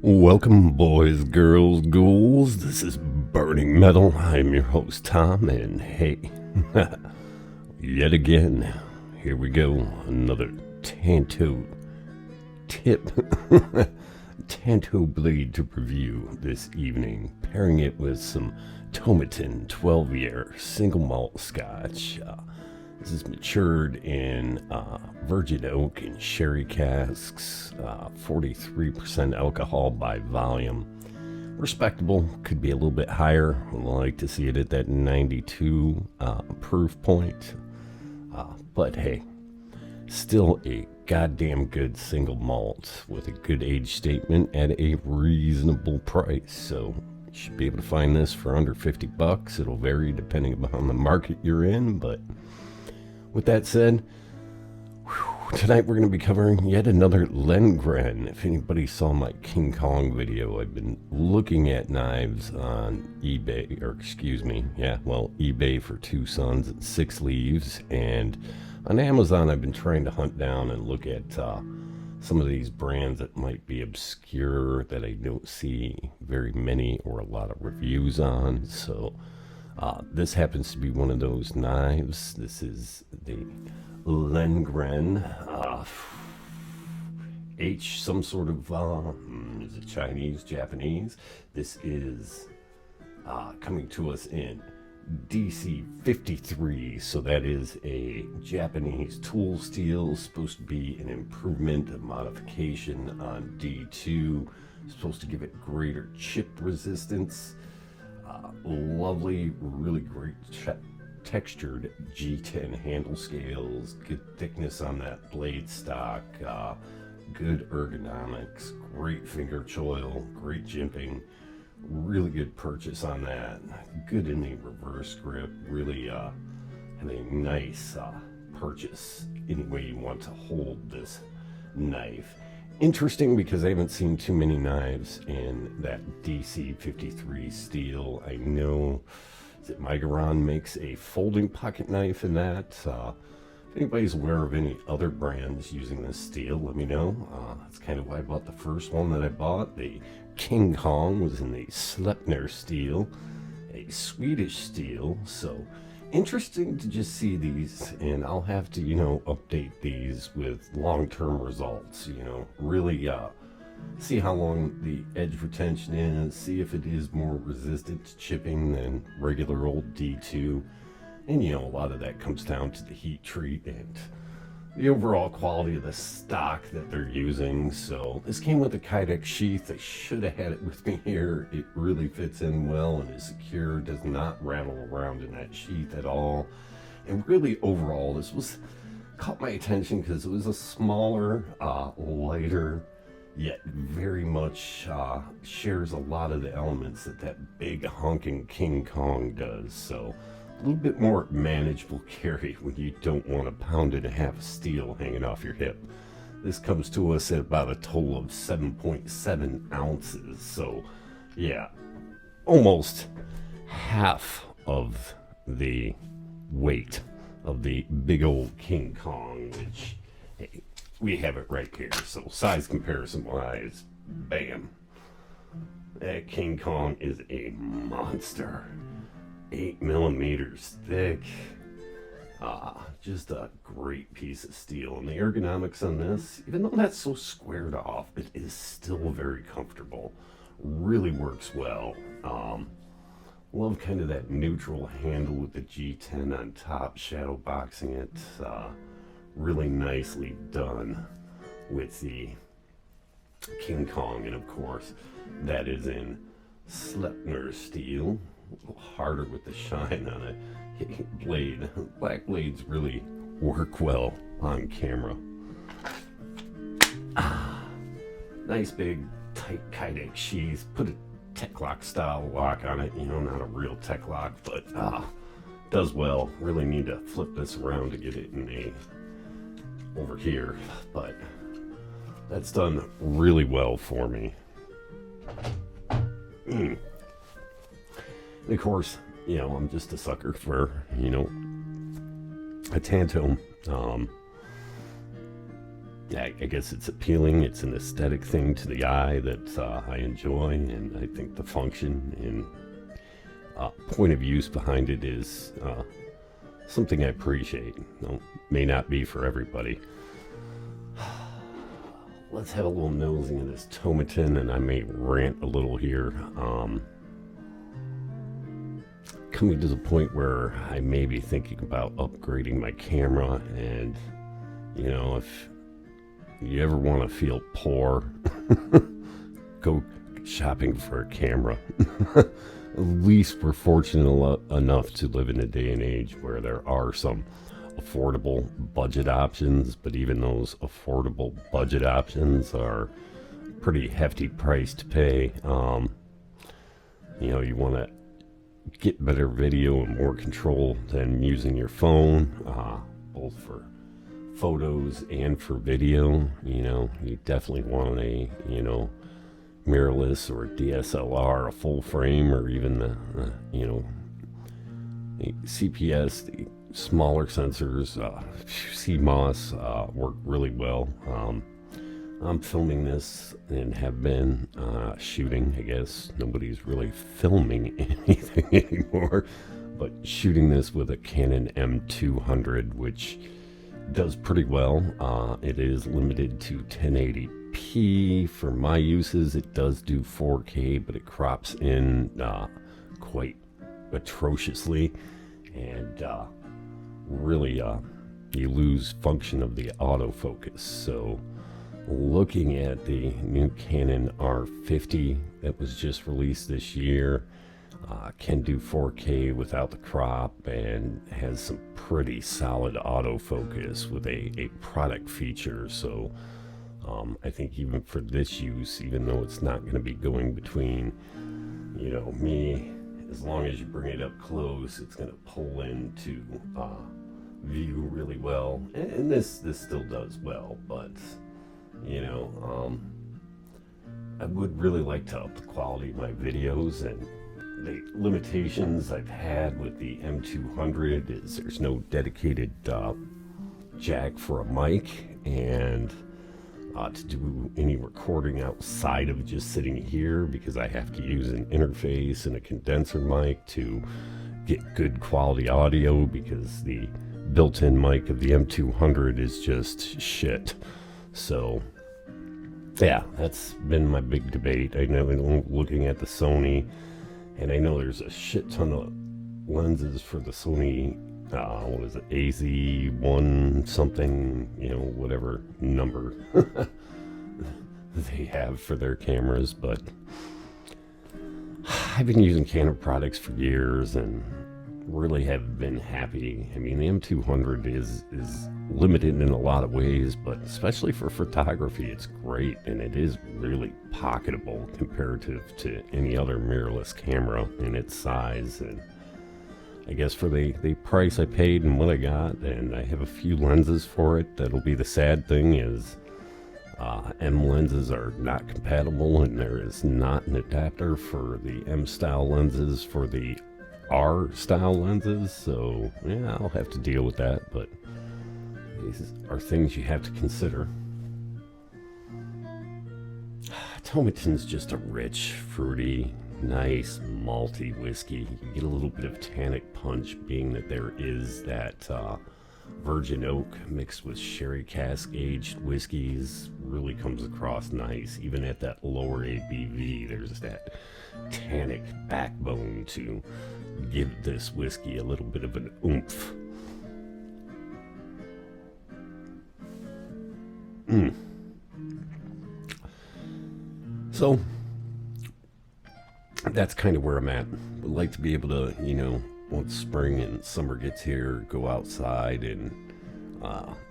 Welcome, boys, girls, ghouls. This is Burning Metal. I'm your host, Tom, and hey, yet again, here we go. Another Tanto tip. Tanto blade to review this evening, pairing it with some Tomatin 12-year single malt scotch. This is matured in virgin oak and sherry casks, 43% alcohol by volume. Respectable, could be a little bit higher. I like to see it at that 92 proof point. But hey, still a goddamn good single malt with a good age statement at a reasonable price. So you should be able to find this for under $50. It'll vary depending upon the market you're in, but with that said, tonight we're going to be covering yet another Lengren. If anybody saw my King Kong video, I've been looking at knives on eBay, eBay for 2 Sons and 6 Leaves, and on Amazon I've been trying to hunt down and look at some of these brands that might be obscure that I don't see very many or a lot of reviews on. So this happens to be one of those knives. This is the Lengren H, some sort of, is it Chinese, Japanese? This is coming to us in DC 53, so that is a Japanese tool steel, supposed to be an improvement, a modification on D2, supposed to give it greater chip resistance. Lovely, really great textured G10 handle scales, good thickness on that blade stock, good ergonomics, great finger choil, great jimping, really good purchase on that, good in the reverse grip, really have a nice purchase any way you want to hold this knife. Interesting because I haven't seen too many knives in that DC 53 steel. I know that Migaron makes a folding pocket knife in that. If anybody's aware of any other brands using this steel, let me know. That's kind of why I bought the first one that I bought. The King Kong was in the Sleipner steel, a Swedish steel. So interesting to just see these, and I'll have to, update these with long-term results, really see how long the edge retention is, see if it is more resistant to chipping than regular old D2. And, a lot of that comes down to the heat treat and the overall quality of the stock that they're using. So this came with a Kydex sheath. I should have had it with me here. It really fits in well and is secure, does not rattle around in that sheath at all. And really overall, this caught my attention because it was a smaller, lighter, yet very much shares a lot of the elements that big honking King Kong does. So a little bit more manageable carry when you don't want a pound and a half of steel hanging off your hip. This comes to us at about a total of 7.7 ounces. So yeah, almost half of the weight of the big old King Kong, which, hey, we have it right here. So size comparison wise, bam, that King Kong is a monster. 8 millimeters thick. Just a great piece of steel. And the ergonomics on this, even though that's so squared off, it is still very comfortable. Really works well. Love kind of that neutral handle with the G10 on top, shadow boxing it. Really nicely done with the King Kong. And of course, that is in Sleipner steel. A little harder with the shine on a blade. Black blades really work well on camera. Nice big tight Kydex sheath. Put a tech lock style lock on it. Not a real tech lock, but does well. Really need to flip this around to get it in over here, but that's done really well for me. And of course, I'm just a sucker for, a Tanto I guess it's appealing. It's an aesthetic thing to the eye that I enjoy, and I think the function and point of use behind it is something I appreciate. May not be for everybody. Let's have a little nosing of this Tomatin, and I may rant a little here. Coming to the point where I may be thinking about upgrading my camera, and if you ever want to feel poor, go shopping for a camera. At least we're fortunate enough to live in a day and age where there are some affordable budget options, but even those affordable budget options are pretty hefty price to pay. You want to get better video and more control than using your phone, both for photos and for video. You definitely want a mirrorless or a DSLR, a full frame, or even the CPS, the smaller sensors, CMOS work really well. I'm filming this and have been shooting. I guess nobody's really filming anything anymore, but shooting this with a Canon M200, which does pretty well. It is limited to 1080p for my uses. It does do 4K, but it crops in quite atrociously, and really you lose function of the autofocus. So looking at the new Canon R50 that was just released this year, can do 4K without the crop and has some pretty solid autofocus with a product feature. So I think even for this use, even though it's not going to be going between me, as long as you bring it up close, it's going to pull into view really well, and this still does well, but I would really like to up the quality of my videos. And the limitations I've had with the M200 is there's no dedicated jack for a mic, and to do any recording outside of just sitting here, because I have to use an interface and a condenser mic to get good quality audio, because the built-in mic of the M200 is just shit. So yeah, that's been my big debate. I know, looking at the Sony, and I know there's a shit ton of lenses for the Sony, what is it, AZ1 something, whatever number they have for their cameras, but I've been using Canon products for years and really have been happy. I mean, the M200 is limited in a lot of ways, but especially for photography, it's great, and it is really pocketable comparative to any other mirrorless camera in its size. And I guess for the price I paid and what I got, and I have a few lenses for it. That'll be the sad thing, is M lenses are not compatible, and there is not an adapter for the M style lenses for the R style lenses. So yeah, I'll have to deal with that, but these are things you have to consider. Tomatin's just a rich, fruity, nice, malty whiskey. You get a little bit of tannic punch, being that there is that virgin oak mixed with sherry cask aged whiskeys. Really comes across nice. Even at that lower ABV, there's that tannic backbone to give this whiskey a little bit of an oomph. So that's kind of where I'm at. Would like to be able to, once spring and summer gets here, go outside and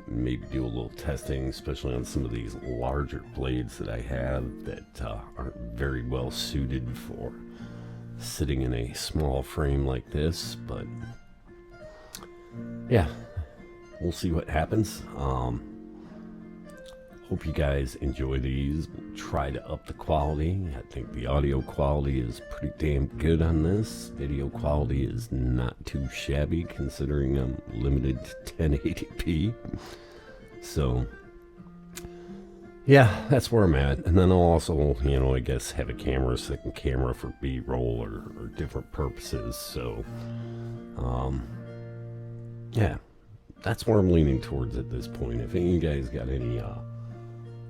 maybe do a little testing, especially on some of these larger blades that I have that aren't very well suited for sitting in a small frame like this. But yeah, we'll see what happens. Hope you guys enjoy these. We'll try to up the quality. I think the audio quality is pretty damn good on this. Video quality is not too shabby, considering I'm limited to 1080p. So yeah, that's where I'm at. And then I'll also, I guess have a second camera for B-roll or different purposes. So, yeah, that's where I'm leaning towards at this point. If any of you guys got any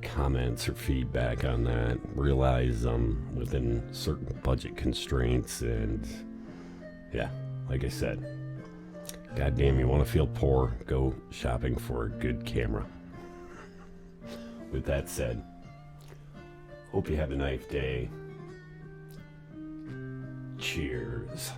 comments or feedback on that, realize I'm within certain budget constraints, and yeah, like I said, goddamn, you want to feel poor, go shopping for a good camera. With that said, hope you have a nice day. Cheers.